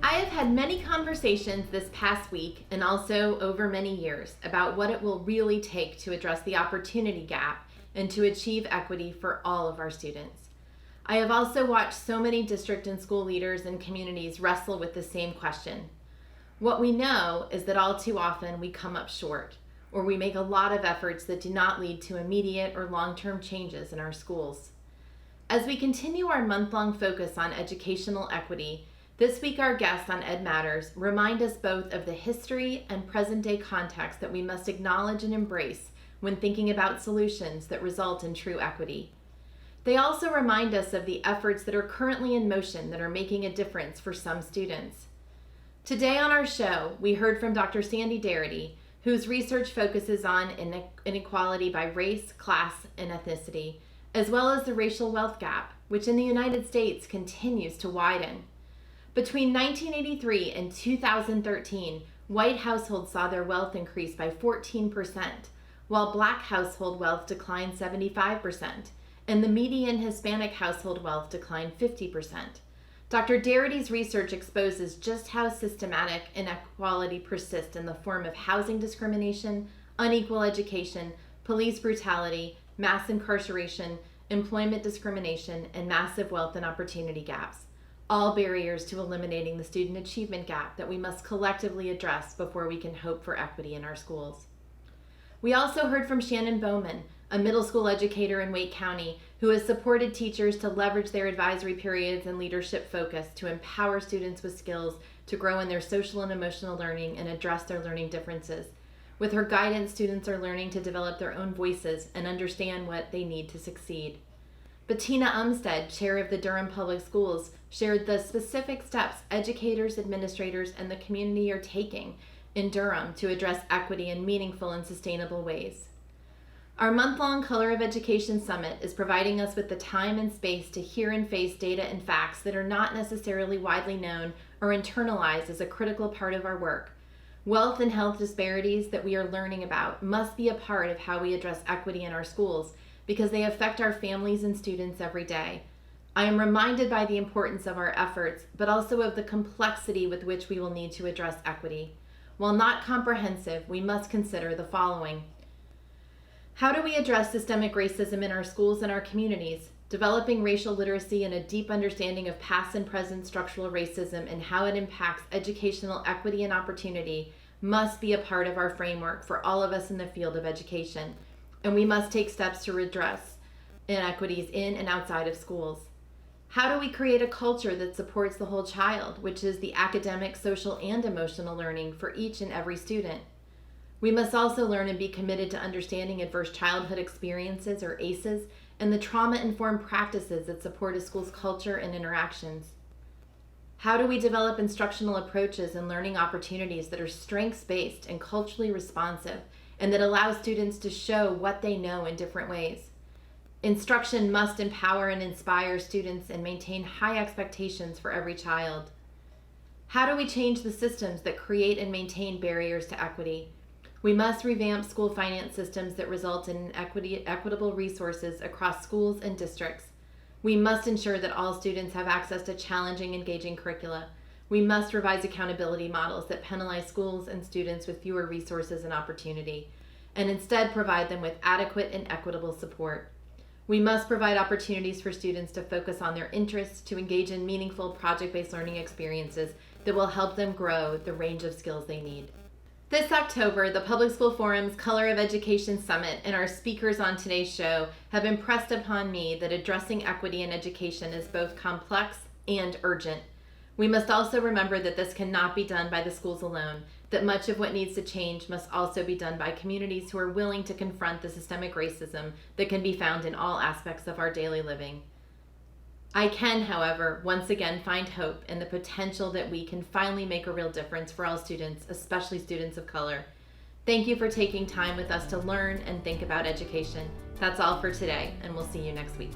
I have had many conversations this past week and also over many years about what it will really take to address the opportunity gap and to achieve equity for all of our students. I have also watched so many district and school leaders and communities wrestle with the same question. What we know is that all too often we come up short, or we make a lot of efforts that do not lead to immediate or long-term changes in our schools. As we continue our month-long focus on educational equity, this week our guests on Ed Matters remind us both of the history and present-day context that we must acknowledge and embrace when thinking about solutions that result in true equity. They also remind us of the efforts that are currently in motion that are making a difference for some students. Today on our show, we heard from Dr. Sandy Darity, whose research focuses on inequality by race, class, and ethnicity, as well as the racial wealth gap, which in the United States continues to widen. Between 1983 and 2013, white households saw their wealth increase by 14%, while black household wealth declined 75%, and the median Hispanic household wealth declined 50%. Dr. Darity's research exposes just how systematic inequality persists in the form of housing discrimination, unequal education, police brutality, mass incarceration, employment discrimination, and massive wealth and opportunity gaps, all barriers to eliminating the student achievement gap that we must collectively address before we can hope for equity in our schools. We also heard from Shannon Bowman, a middle school educator in Wake County, who has supported teachers to leverage their advisory periods and leadership focus to empower students with skills to grow in their social and emotional learning and address their learning differences. With her guidance, students are learning to develop their own voices and understand what they need to succeed. Bettina Umstead, chair of the Durham Public Schools, shared the specific steps educators, administrators, and the community are taking in Durham to address equity in meaningful and sustainable ways. Our month-long Color of Education Summit is providing us with the time and space to hear and face data and facts that are not necessarily widely known or internalized as a critical part of our work. Wealth and health disparities that we are learning about must be a part of how we address equity in our schools because they affect our families and students every day. I am reminded by the importance of our efforts, but also of the complexity with which we will need to address equity. While not comprehensive, we must consider the following. How do we address systemic racism in our schools and our communities? Developing racial literacy and a deep understanding of past and present structural racism and how it impacts educational equity and opportunity must be a part of our framework for all of us in the field of education, and we must take steps to redress inequities in and outside of schools. How do we create a culture that supports the whole child, which is the academic, social, and emotional learning for each and every student? We must also learn and be committed to understanding adverse childhood experiences, or ACEs, and the trauma-informed practices that support a school's culture and interactions. How do we develop instructional approaches and learning opportunities that are strengths-based and culturally responsive, and that allow students to show what they know in different ways? Instruction must empower and inspire students and maintain high expectations for every child. How do we change the systems that create and maintain barriers to equity? We must revamp school finance systems that result in equitable resources across schools and districts. We must ensure that all students have access to challenging, engaging curricula. We must revise accountability models that penalize schools and students with fewer resources and opportunity, and instead provide them with adequate and equitable support. We must provide opportunities for students to focus on their interests, to engage in meaningful project-based learning experiences that will help them grow the range of skills they need. This October, the Public School Forum's Color of Education Summit and our speakers on today's show have impressed upon me that addressing equity in education is both complex and urgent. We must also remember that this cannot be done by the schools alone, that much of what needs to change must also be done by communities who are willing to confront the systemic racism that can be found in all aspects of our daily living. I can, however, once again find hope in the potential that we can finally make a real difference for all students, especially students of color. Thank you for taking time with us to learn and think about education. That's all for today, and we'll see you next week.